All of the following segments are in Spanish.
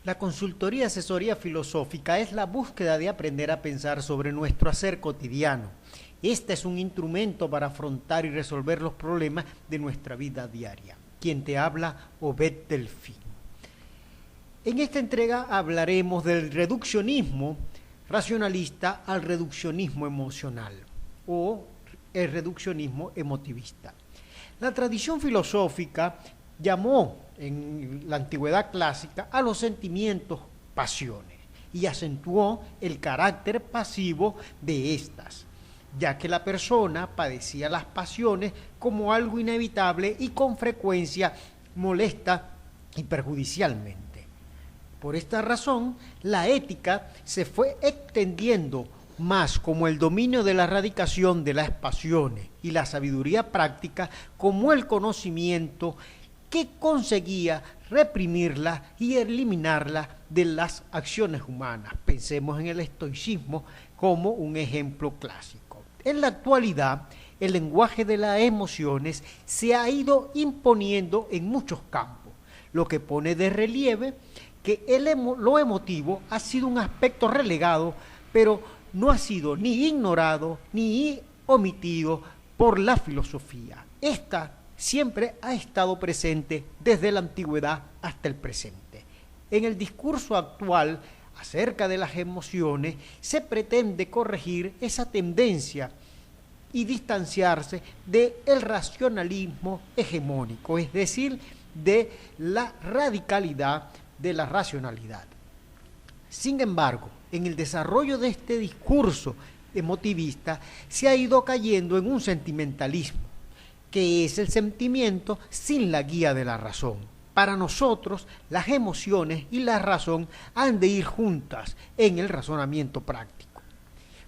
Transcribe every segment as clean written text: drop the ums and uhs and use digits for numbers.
La consultoría asesoría filosófica es la búsqueda de aprender a pensar sobre nuestro hacer cotidiano. Este es un instrumento para afrontar y resolver los problemas de nuestra vida diaria. Quien te habla, Obed Delfín. En esta entrega hablaremos del reduccionismo racionalista al reduccionismo emocional o el reduccionismo emotivista. La tradición filosófica llamó en la antigüedad clásica a los sentimientos pasiones y acentuó el carácter pasivo de estas, ya que la persona padecía las pasiones como algo inevitable y con frecuencia molesta y perjudicialmente. Por esta razón, la ética se fue extendiendo más como el dominio de la erradicación de las pasiones y la sabiduría práctica como el conocimiento que conseguía reprimirlas y eliminarlas de las acciones humanas. Pensemos en el estoicismo como un ejemplo clásico. En la actualidad, el lenguaje de las emociones se ha ido imponiendo en muchos campos, lo que pone de relieve que lo emotivo ha sido un aspecto relegado, pero no ha sido ni ignorado ni omitido por la filosofía. Esta siempre ha estado presente desde la antigüedad hasta el presente. En el discurso actual acerca de las emociones se pretende corregir esa tendencia y distanciarse del racionalismo hegemónico, es decir, de la radicalidad de la racionalidad. Sin embargo, en el desarrollo de este discurso emotivista se ha ido cayendo en un sentimentalismo, que es el sentimiento sin la guía de la razón. Para nosotros, las emociones y la razón han de ir juntas en el razonamiento práctico,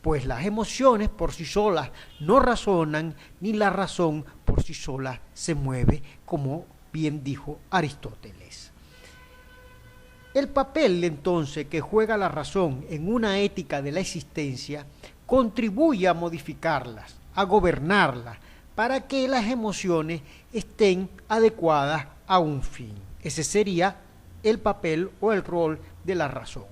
pues las emociones por sí solas no razonan, ni la razón por sí sola se mueve, como bien dijo Aristóteles. El papel, entonces, que juega la razón en una ética de la existencia contribuye a modificarlas, a gobernarlas, para que las emociones estén adecuadas a un fin. Ese sería el papel o el rol de la razón.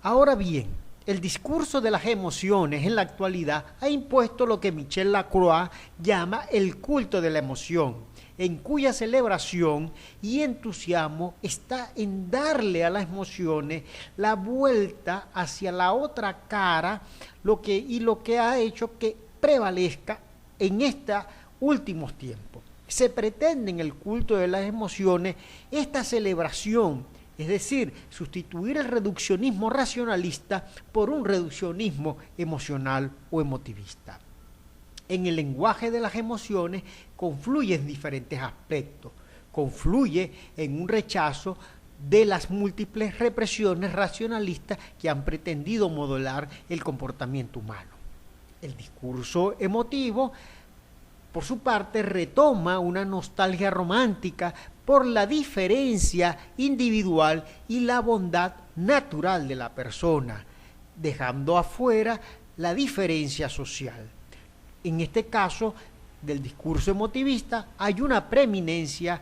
Ahora bien, el discurso de las emociones en la actualidad ha impuesto lo que Michel Lacroix llama el culto de la emoción, en cuya celebración y entusiasmo está en darle a las emociones la vuelta hacia la otra cara, lo que ha hecho que prevalezca en estos últimos tiempos. Se pretende en el culto de las emociones esta celebración, es decir, sustituir el reduccionismo racionalista por un reduccionismo emocional o emotivista. En el lenguaje de las emociones confluyen diferentes aspectos. Confluye en un rechazo de las múltiples represiones racionalistas que han pretendido modelar el comportamiento humano. El discurso emotivo, por su parte, retoma una nostalgia romántica por la diferencia individual y la bondad natural de la persona, dejando afuera la diferencia social. En este caso, del discurso emotivista, hay una preeminencia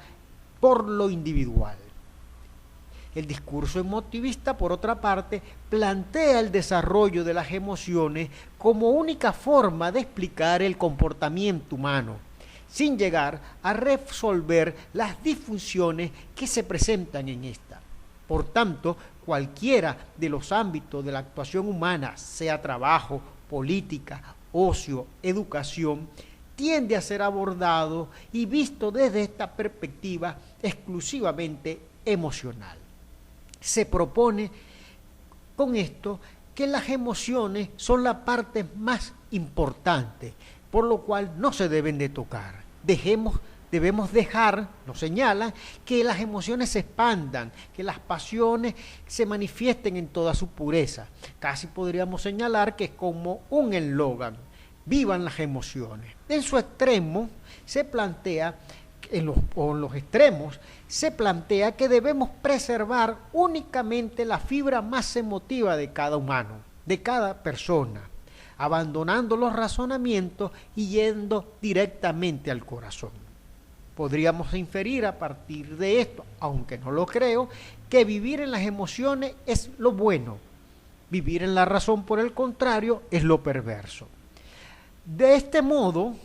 por lo individual. El discurso emotivista, por otra parte, plantea el desarrollo de las emociones como única forma de explicar el comportamiento humano, sin llegar a resolver las disfunciones que se presentan en esta. Por tanto, cualquiera de los ámbitos de la actuación humana, sea trabajo, política, ocio, educación, tiende a ser abordado y visto desde esta perspectiva exclusivamente emocional. Se propone con esto que las emociones son la parte más importante, por lo cual no se deben de tocar. Debemos dejar, nos señala, que las emociones se expandan, que las pasiones se manifiesten en toda su pureza. Casi podríamos señalar que es como un eslogan: vivan las emociones. En su extremo se plantea, en los extremos, se plantea que debemos preservar únicamente la fibra más emotiva de cada humano, de cada persona, abandonando los razonamientos y yendo directamente al corazón. Podríamos inferir a partir de esto, aunque no lo creo, que vivir en las emociones es lo bueno. Vivir en la razón, por el contrario, es lo perverso. De este modo,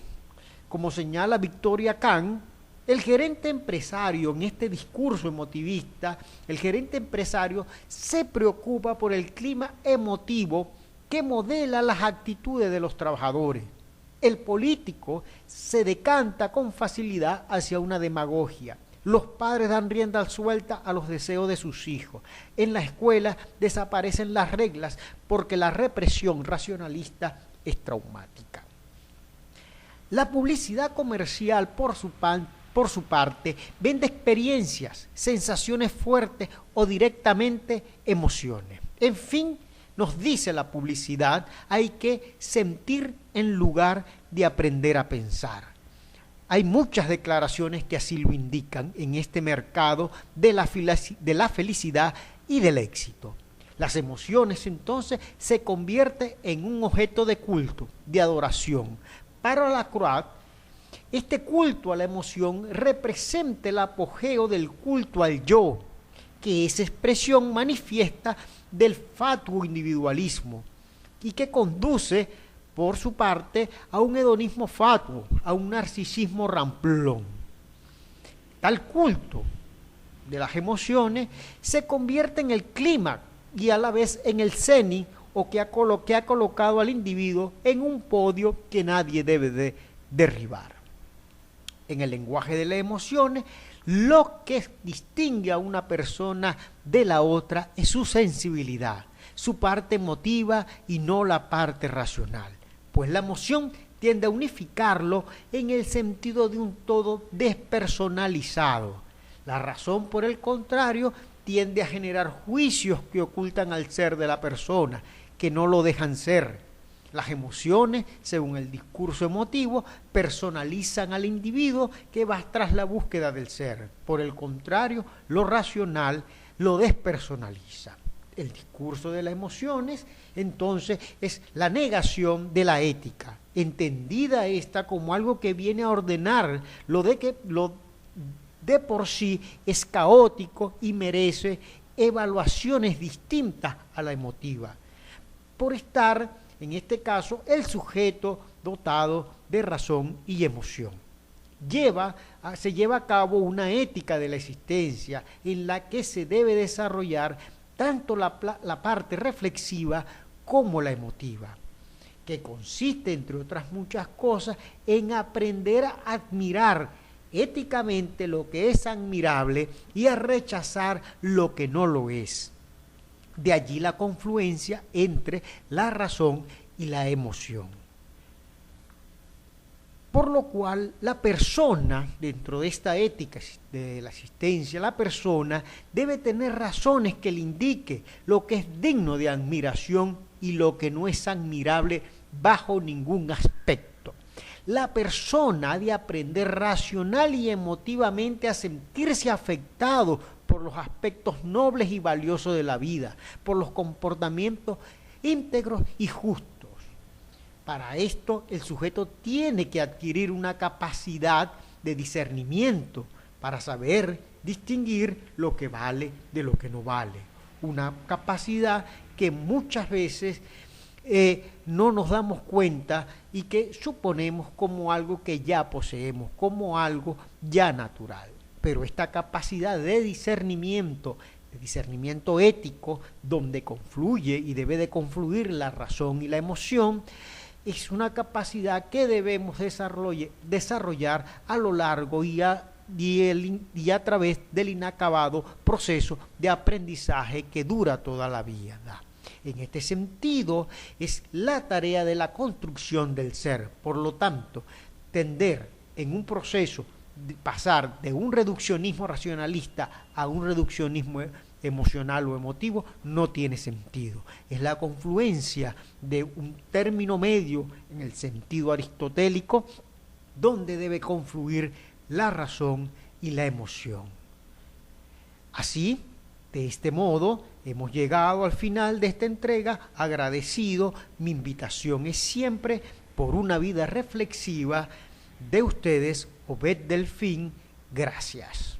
como señala Victoria Kant, el gerente empresario en este discurso emotivista, el gerente empresario se preocupa por el clima emotivo que modela las actitudes de los trabajadores. El político se decanta con facilidad hacia una demagogia. Los padres dan rienda suelta a los deseos de sus hijos. En la escuela desaparecen las reglas porque la represión racionalista es traumática. La publicidad comercial, por su parte, vende experiencias, sensaciones fuertes o directamente emociones. En fin, nos dice la publicidad, hay que sentir en lugar de aprender a pensar. Hay muchas declaraciones que así lo indican en este mercado de la felicidad y del éxito. Las emociones entonces se convierten en un objeto de culto, de adoración. Para Lacroix, este culto a la emoción representa el apogeo del culto al yo, que es expresión manifiesta del fatuo individualismo y que conduce, por su parte, a un hedonismo fatuo, a un narcisismo ramplón. Tal culto de las emociones se convierte en el clímax y a la vez en el cenit, o que ha colocado al individuo en un podio que nadie debe de derribar. En el lenguaje de las emociones, lo que distingue a una persona de la otra es su sensibilidad, su parte emotiva y no la parte racional, pues la emoción tiende a unificarlo en el sentido de un todo despersonalizado. La razón, por el contrario, tiende a generar juicios que ocultan al ser de la persona, que no lo dejan ser. Las emociones, según el discurso emotivo, personalizan al individuo que va tras la búsqueda del ser. Por el contrario, lo racional lo despersonaliza. El discurso de las emociones, entonces, es la negación de la ética, entendida esta como algo que viene a ordenar lo de por sí es caótico y merece evaluaciones distintas a la emotiva, por estar, en este caso, el sujeto dotado de razón y emoción. Se lleva a cabo una ética de la existencia en la que se debe desarrollar tanto la parte reflexiva como la emotiva, que consiste, entre otras muchas cosas, en aprender a admirar éticamente lo que es admirable y a rechazar lo que no lo es. De allí la confluencia entre la razón y la emoción. Por lo cual, la persona, dentro de esta ética de la existencia, la persona debe tener razones que le indique lo que es digno de admiración y lo que no es admirable bajo ningún aspecto. La persona ha de aprender racional y emotivamente a sentirse afectado por los aspectos nobles y valiosos de la vida, por los comportamientos íntegros y justos. Para esto, el sujeto tiene que adquirir una capacidad de discernimiento para saber distinguir lo que vale de lo que no vale. Una capacidad que muchas veces no nos damos cuenta y que suponemos como algo que ya poseemos, como algo ya natural. Pero esta capacidad de discernimiento ético, donde confluye y debe de confluir la razón y la emoción, es una capacidad que debemos desarrollar a lo largo y a través del inacabado proceso de aprendizaje que dura toda la vida. En este sentido, es la tarea de la construcción del ser. Por lo tanto, tender en un proceso de pasar de un reduccionismo racionalista a un reduccionismo emocional o emotivo no tiene sentido. Es la confluencia de un término medio en el sentido aristotélico donde debe confluir la razón y la emoción. Así, de este modo, hemos llegado al final de esta entrega agradecido. Mi invitación es siempre por una vida reflexiva de ustedes, Obed Delfín, gracias.